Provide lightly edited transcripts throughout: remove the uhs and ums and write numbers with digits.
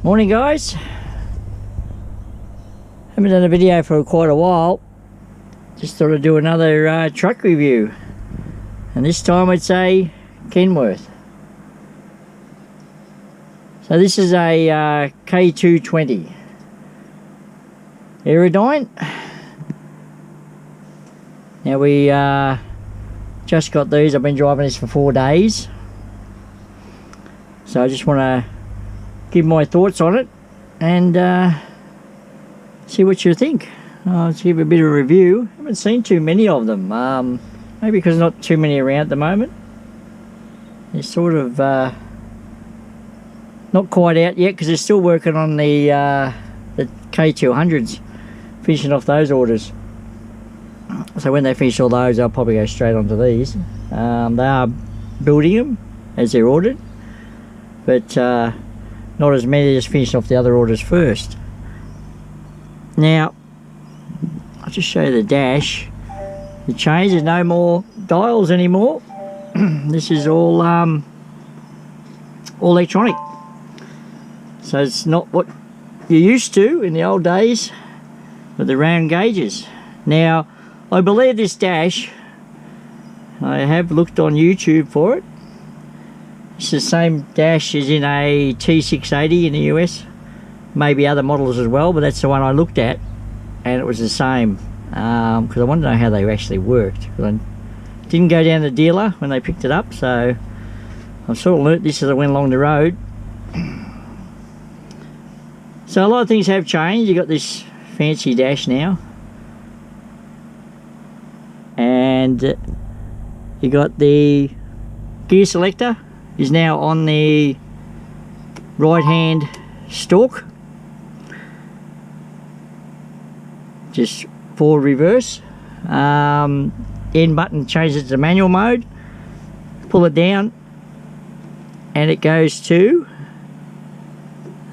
Morning guys. Haven't done a video for quite a while. Just thought I'd do another truck review, and this time it's a Kenworth. So this is a K220 Aerodyne. Now we just got these. I've been driving this for 4 days, so I just want to give my thoughts on it and see what you think. Let's give a bit of a review. I haven't seen too many of them, maybe because not too many around at the moment. They're sort of not quite out yet because they're still working on the K200s, finishing off those orders. So when they finish all those, I'll probably go straight onto these. They are building them as they're ordered, but not as many, just finishing off the other orders first. Now I'll just show you the dash. The change, there's no more dials anymore. This is all electronic, so it's not what you used to in the old days with the round gauges. Now I believe this dash, I have looked on YouTube for it, it's the same dash as in a T680 in the US, maybe other models as well, but that's the one I looked at and it was the same, because I wanted to know how they actually worked. I didn't go down the dealer when they picked it up, so I've sort of learnt this as I went along the road. So a lot of things have changed. You've got this fancy dash now, and you got the gear selector is now on the right hand stalk, just forward reverse. End button changes to manual mode, pull it down and it goes to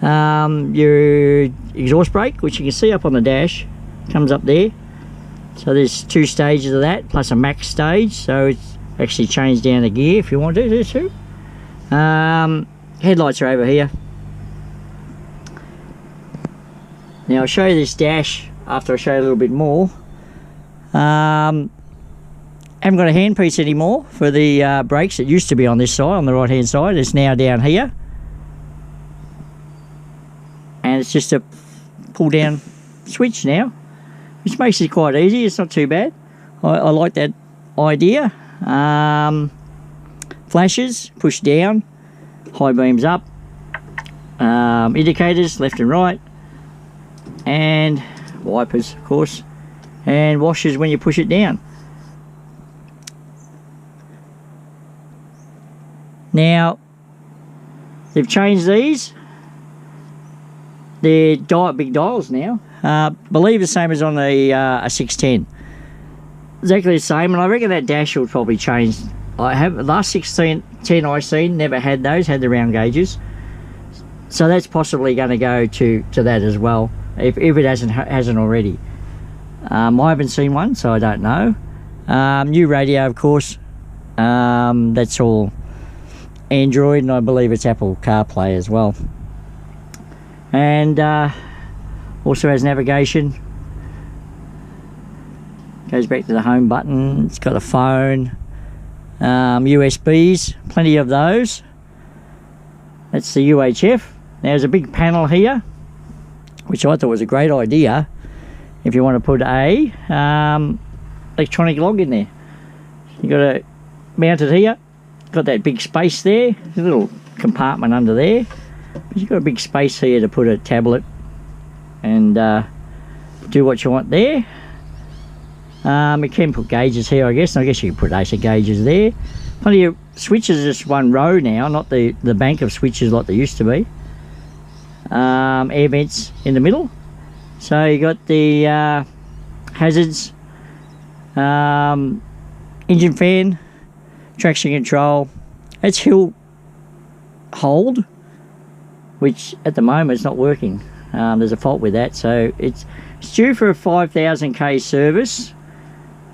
your exhaust brake, which you can see up on the dash, comes up there. So there's 2 stages of that plus a max stage, so it's actually changed down the gear if you want to do too. Headlights are over here. Now I'll show you this dash after I show you a little bit more. Haven't got a handpiece anymore for the brakes. It used to be on this side, on the right hand side. It's now down here, and it's just a pull down switch now, which makes it quite easy. It's not too bad. I like that idea. Flashes, push down, high beams up, indicators left and right, and wipers of course, and washers when you push it down. Now they've changed these. They're big dials now. Believe the same as on the a 610. Exactly the same, and I reckon that dash will probably change. I have the last 610 I seen never had those, had the round gauges. So that's possibly going to go to that as well, if it hasn't already. I haven't seen one, so I don't know. New radio, of course. That's all Android, and I believe it's Apple CarPlay as well. And also has navigation. Goes back to the home button. It's got a phone, USBs, plenty of those. That's the UHF. Now there's a big panel here, which I thought was a great idea if you want to put a electronic log in there. You got to mount it here. Got that big space there. There's a little compartment under there, but you've got a big space here to put a tablet and do what you want there. You can put gauges here, I guess. I guess you can put ASA gauges there. Plenty of switches, just one row now, not the bank of switches like there used to be. Air vents in the middle. So you got the hazards, engine fan, traction control. It's hill hold, which at the moment is not working. There's a fault with that, so it's due for a 5,000k service.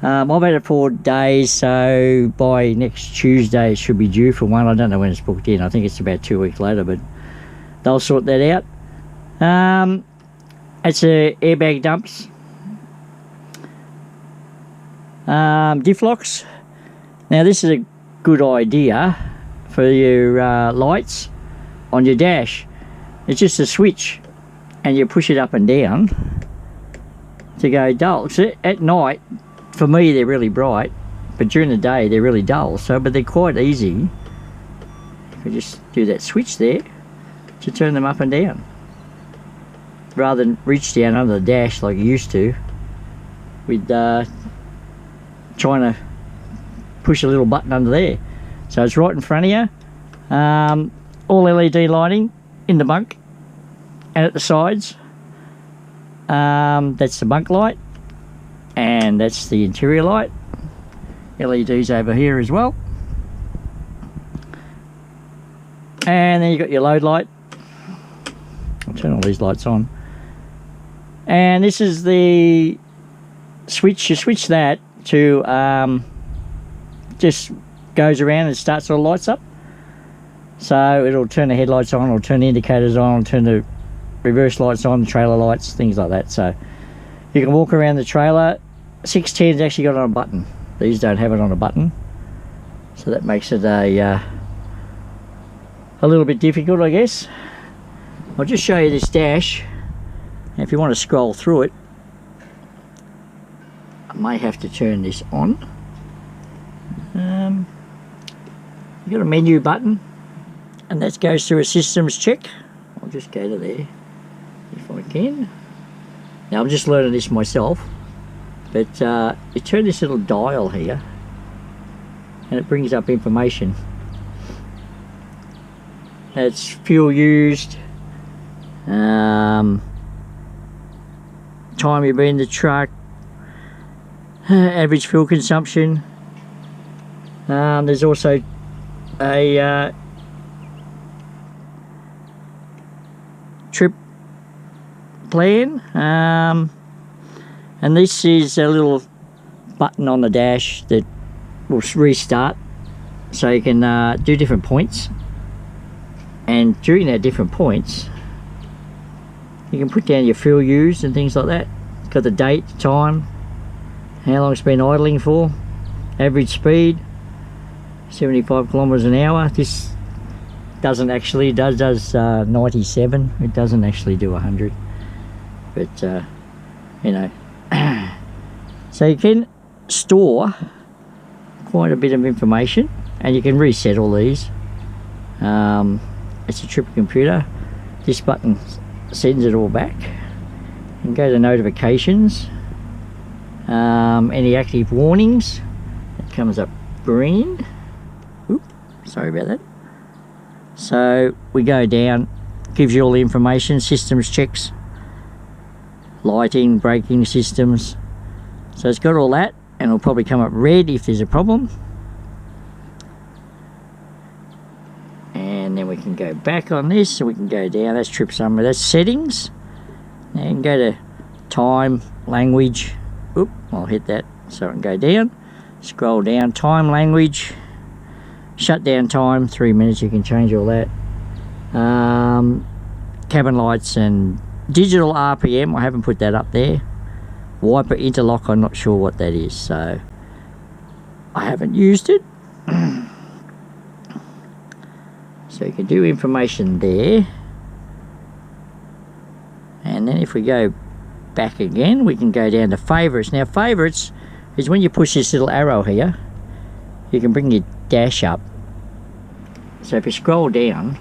I've had it 4 days, so by next Tuesday it should be due for one. I don't know when it's booked in. I think it's about 2 weeks later, but they'll sort that out. It's a airbag dumps. Diff locks. Now this is a good idea for your lights on your dash. It's just a switch and you push it up and down to go dull. So at night, for me, they're really bright, but during the day they're really dull. So, but they're quite easy. You just do that switch there to turn them up and down, rather than reach down under the dash like you used to with trying to push a little button under there. So it's right in front of you. All LED lighting in the bunk and at the sides. That's the bunk light, and that's the interior light. LEDs over here as well. And then you've got your load light. I'll turn all these lights on. And this is the switch. You switch that to just goes around and starts all the lights up. So it'll turn the headlights on, it'll turn the indicators on, it'll turn the reverse lights on, the trailer lights, things like that. So you can walk around the trailer. 610's actually got it on a button. These don't have it on a button, so that makes it a little bit difficult, I guess. I'll just show you this dash. If you want to scroll through it, I may have to turn this on. You've got a menu button, and that goes through a systems check. I'll just go to there if I can. Now I'm just learning this myself, but you turn this little dial here and it brings up information. That's fuel used, time you've been in the truck, average fuel consumption. There's also a trip plan, and this is a little button on the dash that will restart, so you can do different points, and during our different points you can put down your fuel used and things like that. It's got the date, time, how long it's been idling for, average speed, 75 kilometers an hour. This doesn't actually, it does 97. It doesn't actually do 100, but you know. So you can store quite a bit of information, and you can reset all these. It's a trip computer. This button sends it all back. You can go to notifications, any active warnings. It comes up green. Oop, sorry about that. So we go down, gives you all the information, systems checks, lighting, braking systems. So it's got all that, and it'll probably come up red if there's a problem. And then we can go back on this, so we can go down. That's trip summary, that's settings. And go to time, language. Oop, I'll hit that so I can go down. Scroll down, time, language. Shutdown time, 3 minutes, you can change all that. Cabin lights and digital RPM, I haven't put that up there. Wiper interlock, I'm not sure what that is, so I haven't used it. So you can do information there. And then if we go back again, we can go down to favorites. Now favorites is when you push this little arrow here, you can bring your dash up. So if you scroll down,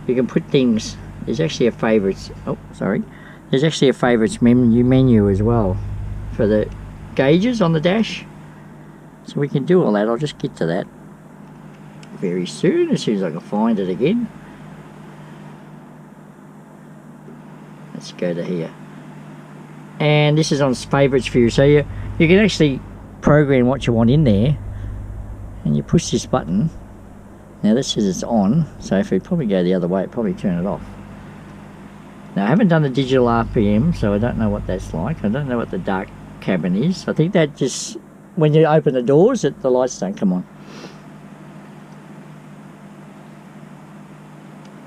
you can put things. There's actually a favorites, oh sorry, there's actually a favorites menu as well for the gauges on the dash. So we can do all that. I'll just get to that very soon, as soon as I can find it again. Let's go to here, and this is on favorites view, so you can actually program what you want in there, and you push this button. Now this says it's on, so if we probably go the other way, it'd probably turn it off. Now I haven't done the digital RPM, so I don't know what that's like. I don't know what the dark cabin is. I think that just, when you open the doors, the lights don't come on.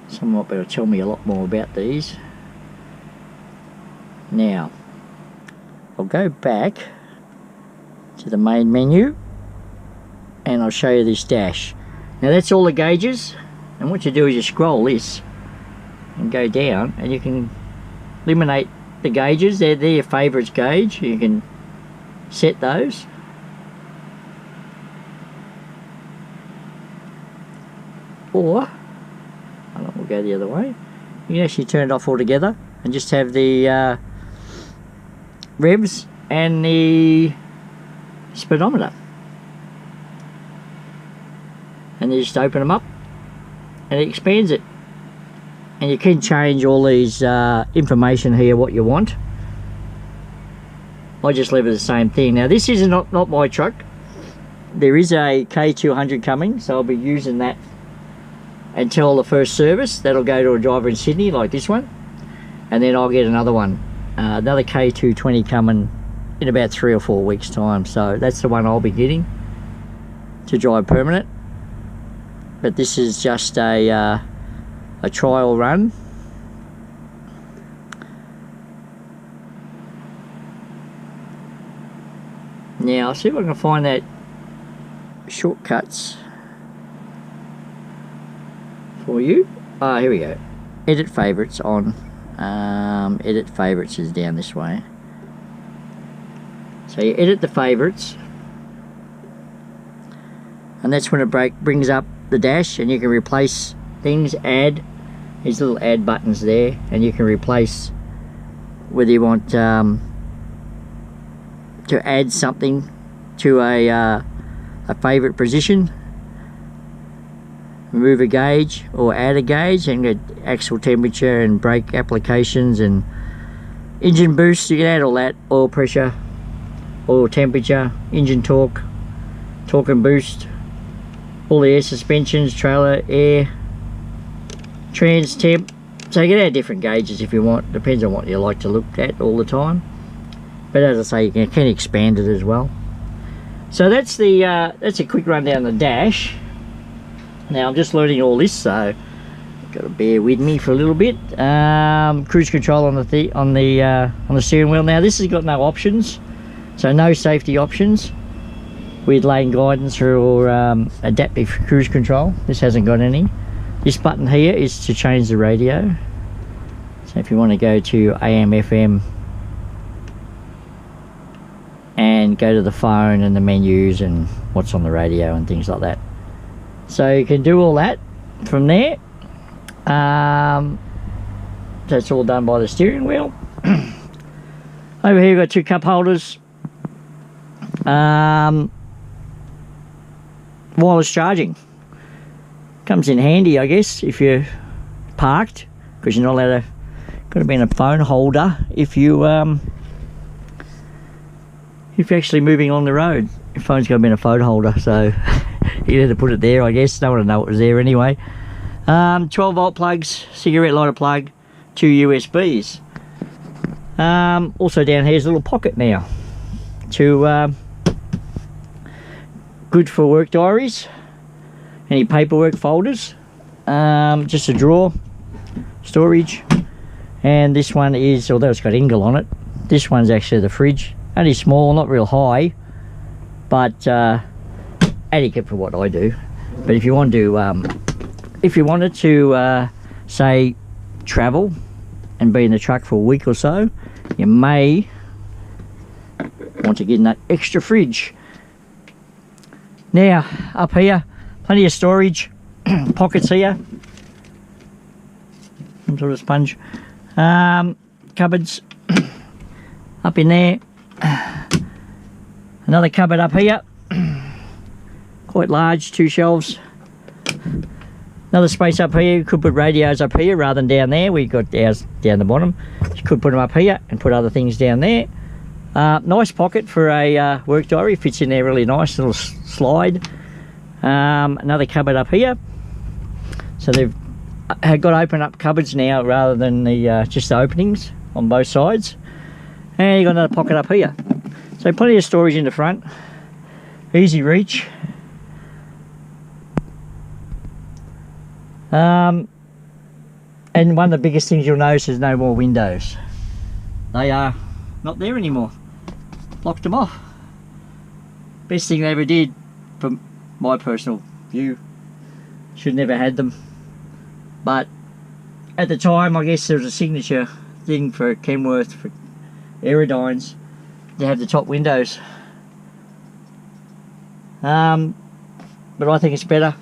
Someone might be able to tell me a lot more about these. Now, I'll go back to the main menu and I'll show you this dash. Now that's all the gauges, and what you do is you scroll this and go down and you can eliminate the gauges. They're your favourites gauge. You can set those. Or, we'll go the other way. You can actually turn it off altogether and just have the revs and the speedometer. And you just open them up and it expands it. And you can change all these information here, what you want. I just leave it the same thing. Now this is not my truck. There is a K220 coming, so I'll be using that until the first service. That'll go to a driver in Sydney like this one, and then I'll get another one, another K220 coming in about 3 or 4 weeks time. So that's the one I'll be getting to drive permanent. But this is just a trial run. Now I'll see if I can find that shortcuts for you. Here we go. Edit favorites on. Edit favorites is down this way. So you edit the favorites, and that's when it brings up the dash, and you can replace things. Add, these little add buttons there, and you can replace whether you want to add something to a favorite position, remove a gauge or add a gauge, and get axle temperature and brake applications and engine boost. You can add all that, oil pressure, oil temperature, engine torque, torque and boost, all the air suspensions, trailer, air, trans temp. So you can add different gauges if you want, depends on what you like to look at all the time. But as I say, you can expand it as well. So that's a quick rundown of the dash. Now I'm just learning all this, so you've got to bear with me for a little bit. Cruise control on the steering wheel. Now this has got no options, so no safety options with lane guidance or adaptive cruise control. This hasn't got any. This button here is to change the radio. So if you want to go to AM, FM, and go to the phone and the menus and what's on the radio and things like that. So you can do all that from there. That's all done by the steering wheel. Over here we've got 2 cup holders. Wireless charging. Comes in handy, I guess, if you're parked, because you're not allowed to, got to be in a phone holder if you're actually moving on the road. Your phone's got to be in a phone holder, so you had to put it there, I guess. Don't want to know it was there anyway. 12 volt plugs, cigarette lighter plug, 2 USBs. Also down here's a little pocket now. Good for work diaries, any paperwork folders, just a drawer, storage. And this one is, although it's got Ingle on it, this one's actually the fridge. Only small, not real high, but adequate for what I do. But if you want to, if you wanted to, say, travel and be in the truck for a week or so, you may want to get in that extra fridge. Now, up here, plenty of storage, pockets here, some sort of sponge, cupboards up in there. Another cupboard up here, quite large, 2 shelves. Another space up here. You could put radios up here rather than down there. We've got ours down the bottom. You could put them up here and put other things down there. Nice pocket for a work diary, fits in there really nice, little slide. Another cupboard up here. So they've got to open up cupboards now rather than the just the openings on both sides. And you've got another pocket up here. So plenty of storage in the front. Easy reach. And one of the biggest things you'll notice is no more windows. they are not there anymore. Locked them off. Best thing they ever did, from my personal view. Should never had them. But at the time, I guess there was a signature thing for Kenworth, for Aerodynes, to have the top windows. But I think it's better.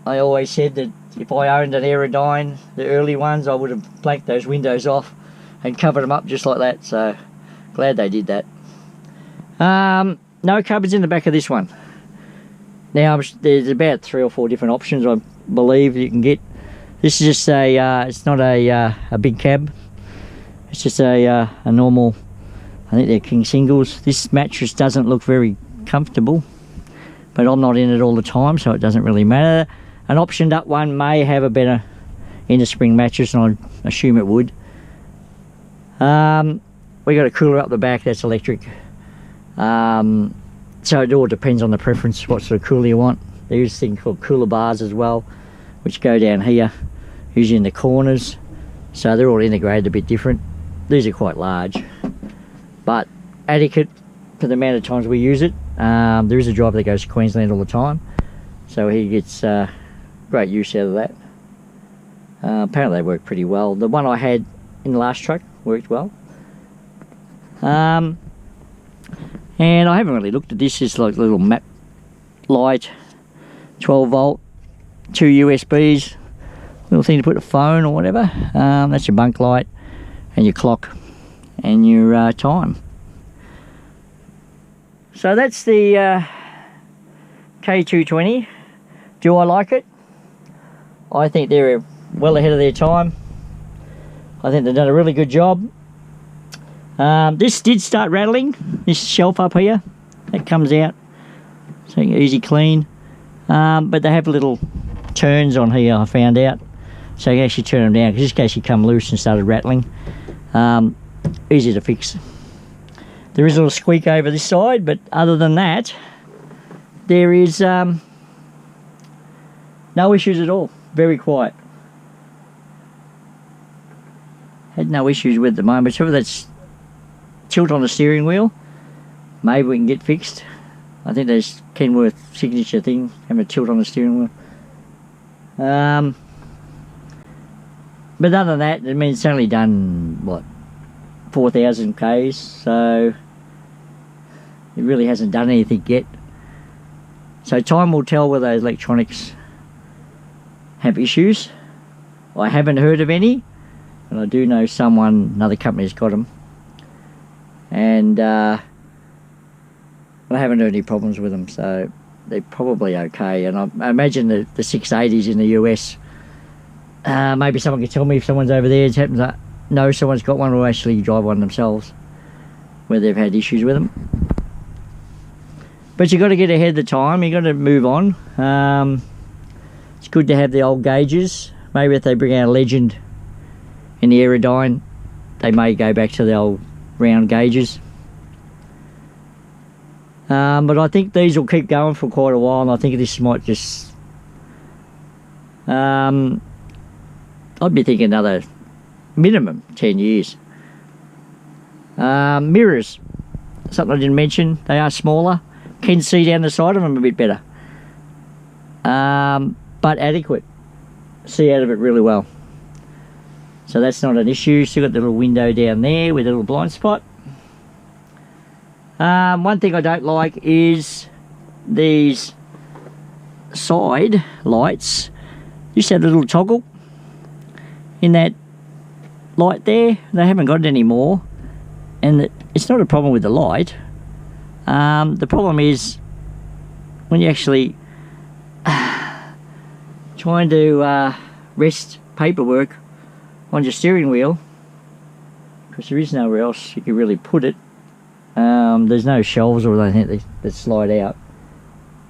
I always said that if I owned an Aerodyne, the early ones, I would have blanked those windows off and covered them up just like that. So glad they did that. No cupboards in the back of this one. Now there's about 3 or 4 different options, I believe, you can get. This is just a it's not a big cab. It's just a normal, I think they're king singles. This mattress doesn't look very comfortable, but I'm not in it all the time, so it doesn't really matter. An optioned up one may have a better inner spring mattress, and I assume it would. We got a cooler up the back, that's electric. So it all depends on the preference, what sort of cooler you want. There's a thing called cooler bars as well, which go down here, usually in the corners. So they're all integrated a bit different. These are quite large, but adequate for the amount of times we use it. There is a driver that goes to Queensland all the time, so he gets great use out of that. Apparently they work pretty well. The one I had in the last truck worked well. And I haven't really looked at this. It's like a little map light, 12 volt, 2 USBs, little thing to put a phone or whatever. That's your bunk light and your clock and your time. So that's the K220. Do I like it? I think they're well ahead of their time. I think they've done a really good job. This did start rattling, this shelf up here, that comes out, so easy clean. But they have little turns on here, I found out, so you can actually turn them down, because this actually come loose and started rattling. Easy to fix. There is a little squeak over this side, but other than that, there is no issues at all. Very quiet. Had no issues with the moment. So that's tilt on the steering wheel. Maybe we can get fixed. I think there's Kenworth signature thing, having a tilt on the steering wheel. But other than that, I mean, it's only done, what, 4,000 Ks, so it really hasn't done anything yet. So time will tell whether those electronics have issues. I haven't heard of any, but I do know another company's got them. And I haven't heard any problems with them, so they're probably okay. And I imagine the 680s in the US, maybe someone can tell me if someone's over there, it happens to know someone's got one or actually drive one themselves, where they've had issues with them. But you've got to get ahead of the time, you've got to move on. It's good to have the old gauges. Maybe if they bring out a Legend in the Aerodyne, they may go back to the old round gauges. But I think these will keep going for quite a while, and I think this might just I'd be thinking another minimum 10 years. Mirrors, something I didn't mention, they are smaller. Can see down the side of them a bit better, but adequate. See out of it really well, so that's not an issue. Still got the little window down there with a little blind spot. One thing I don't like is these side lights. Used to have a little toggle in that light there. They haven't got it anymore, and it's not a problem with the light. The problem is when you actually trying to rest paperwork on your steering wheel, because there is nowhere else you can really put it. There's no shelves or anything that slide out,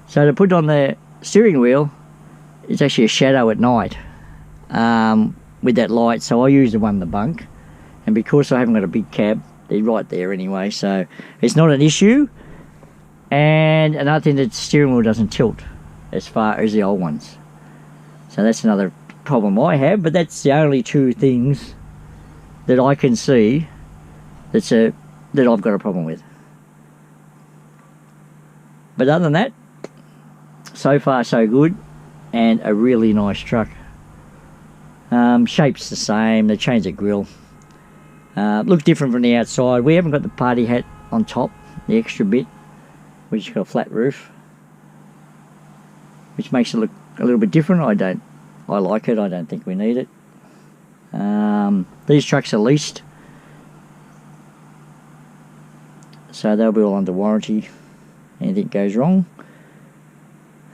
so to put it on the steering wheel, it's actually a shadow at night with that light. So I use the one in the bunk, and because I haven't got a big cab, they're right there anyway, so it's not an issue. And another thing, that the steering wheel doesn't tilt as far as the old ones, so that's another problem I have. But that's the only two things that I can see that I've got a problem with. But other than that, so far so good, and a really nice truck. Shape's the same. They changed the grille. Look different from the outside. We haven't got the party hat on top, the extra bit. We just got a flat roof, which makes it look a little bit different. I like it. I don't think we need it. These trucks are leased, so they'll be all under warranty. Anything goes wrong.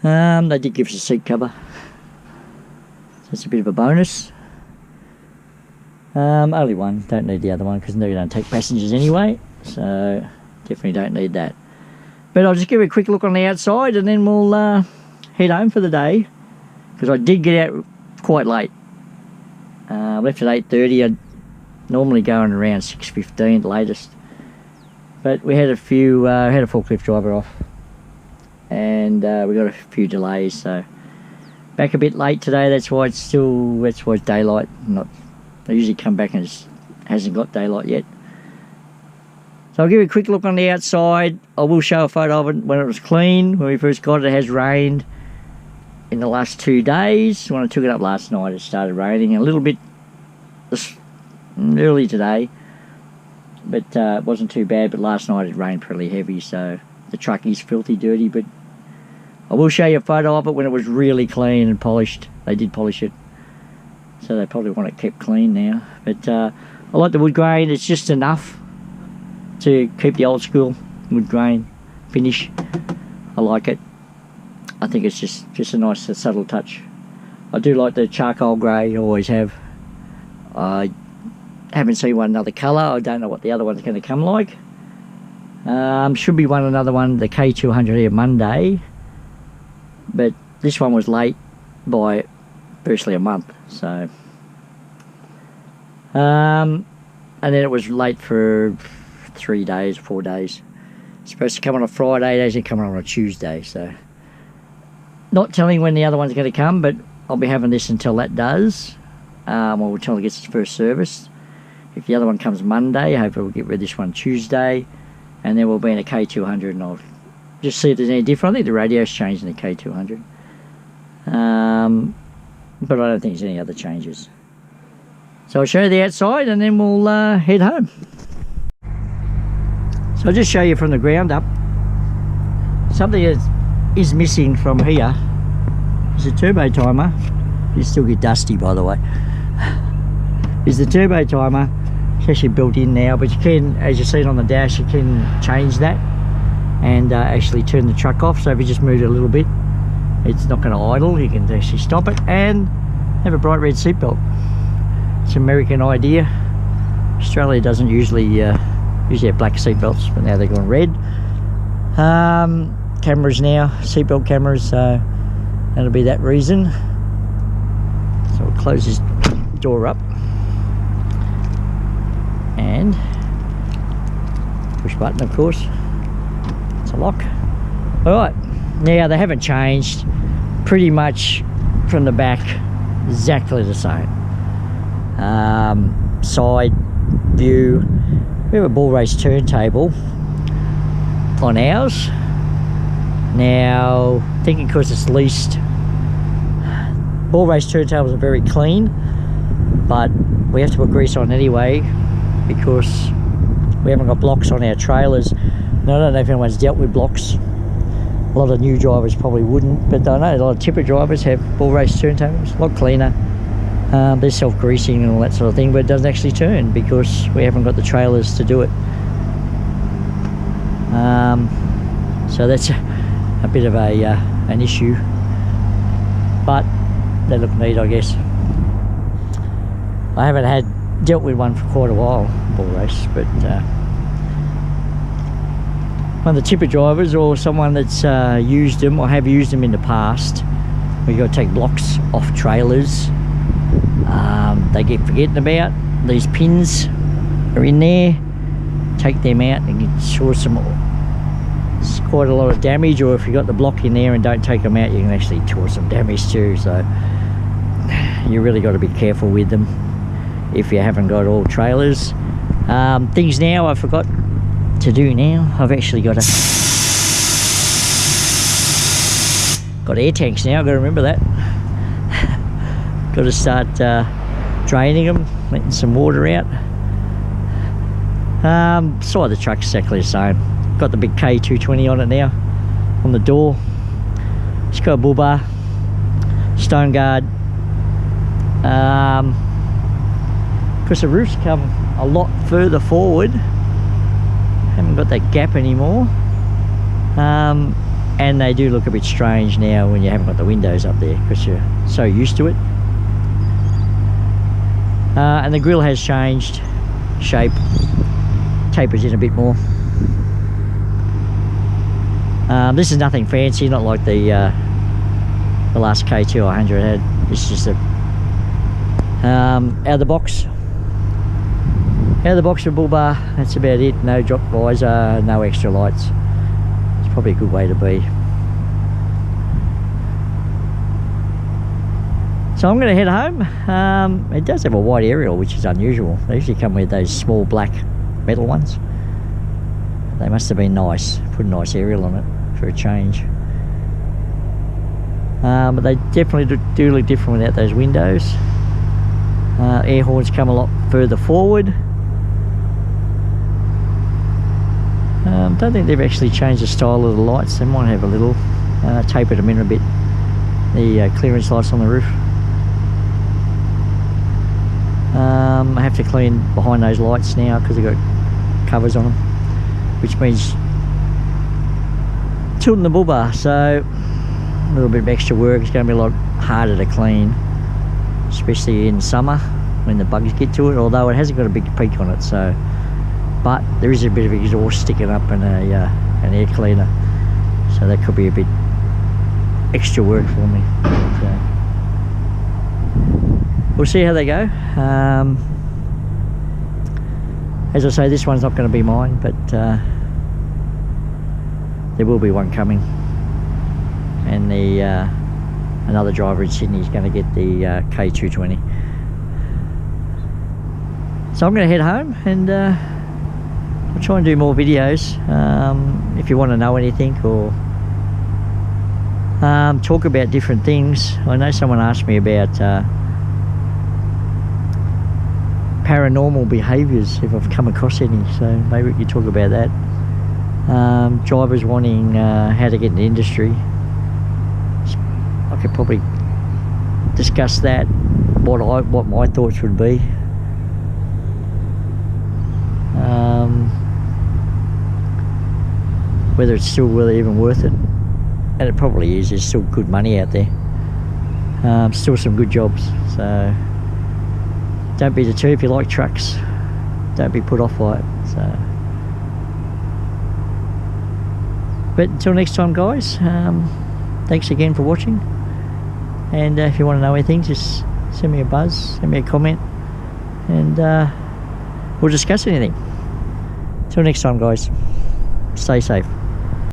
They did give us a seat cover, so it's a bit of a bonus. Only one, don't need the other one because they don't take passengers anyway, so definitely don't need that. But I'll just give it a quick look on the outside and then we'll head home for the day, because I did get out quite late. Left at 8:30. I'd normally go in around 6:15 latest, but we had a few had a forklift driver off, and we got a few delays, so back a bit late today. That's why it's daylight. I usually come back and it hasn't got daylight yet. So I'll give you a quick look on the outside. I will show a photo of it when it was clean. When we first got it, it has rained in the last 2 days. When I took it up last night, it started raining a little bit early today, but it wasn't too bad. But last night it rained pretty heavy, so the truck is filthy dirty. But I will show you a photo of it when it was really clean and polished. They did polish it, so they probably want it kept clean now. But I like the wood grain. It's just enough to keep the old school wood grain finish. I like it. I think it's just a nice subtle touch. I do like the charcoal grey, always have. I haven't seen another colour. I don't know what the other one's going to come like. Should be another one, the K220 here Monday, but this one was late by virtually a month, so and then it was late for 3 days, 4 days. It's supposed to come on a Friday, it actually coming on a Tuesday, so not telling when the other one's going to come, but I'll be having this until that does, or until it gets its first service. If the other one comes Monday, hopefully we'll get rid of this one Tuesday, and then we'll be in a K200, and I'll just see if there's any different. I think the radio's changed in the K200, but I don't think there's any other changes. So I'll show you the outside and then we'll head home. So I'll just show you from the ground up. Something that is missing from here is a turbo timer. You still get dusty, by the way. Is the turbo timer. It's actually built in now, but you can, as you see it on the dash, you can change that and actually turn the truck off. So if you just move it a little bit, it's not going to idle. You can actually stop it and have a bright red seatbelt. It's an American idea. Australia doesn't usually have black seatbelts, but now they're going red. Cameras now, seatbelt cameras, so that'll be that reason. So we'll close this door up and push button, of course. It's a lock. Alright, now they haven't changed. Pretty much from the back, exactly the same. Side view, we have a ball race turntable on ours. Now, thinking because it's leased, ball race turntables are very clean, but we have to put grease on anyway because we haven't got blocks on our trailers. Now, I don't know if anyone's dealt with blocks. A lot of new drivers probably wouldn't, but I know a lot of tipper drivers have ball race turntables, a lot cleaner. They're self-greasing and all that sort of thing, but it doesn't actually turn because we haven't got the trailers to do it. So that's a bit of an issue, but they look neat, I guess. I haven't dealt with one for quite a while, ball race, but one of the tipper drivers or someone that's used them or have used them in the past, we've got to take blocks off trailers. They get forgetting about these pins are in there. Take them out and you cause it's quite a lot of damage, or if you got the block in there and don't take them out, you can actually cause some damage too. So you really got to be careful with them. if you haven't got all trailers. Things now I forgot to do now. I've actually got air tanks now. I've got to remember that. Got to start draining them, letting some water out. Side of the truck's exactly the same. Got the big K220 on it now, on the door. It's got a bull bar, stone guard. Because the roof's come a lot further forward, haven't got that gap anymore, and they do look a bit strange now when you haven't got the windows up there because you're so used to it. And the grille has changed shape, tapers in a bit more. This is nothing fancy, not like the last K220 had. It's just a out of the box with bull bar. That's about it. No drop visor, no extra lights. It's probably a good way to be. So I'm going to head home. It does have a wide aerial, which is unusual. They usually come with those small black metal ones. They must have been nice. Put a nice aerial on it for a change. But they definitely do look different without those windows. Air horns come a lot further forward. Don't think they've actually changed the style of the lights. They might have a little tapered them in a bit. The clearance lights on the roof. I have to clean behind those lights now because they've got covers on them, which means tilting the bull bar, so a little bit of extra work. It's going to be a lot harder to clean, especially in summer when the bugs get to it, although it hasn't got a big peak on it, so, but there is a bit of exhaust sticking up and an air cleaner, so that could be a bit extra work for me. But, we'll see how they go. As I say, this one's not going to be mine, but there will be one coming, and another driver in Sydney is going to get the K220. So I'm going to head home, and I'll try and do more videos. If you want to know anything or talk about different things. I know someone asked me about paranormal behaviours, if I've come across any, so maybe we could talk about that. Drivers wanting how to get in the industry. I could probably discuss that, what my thoughts would be. Whether it's still really even worth it, and it probably is. There's still good money out there, still some good jobs, so don't be deterred. If you like trucks, don't be put off by it. So, but until next time, guys, thanks again for watching, and if you want to know anything, just send me a buzz, send me a comment, and we'll discuss anything. Till next time, guys, stay safe.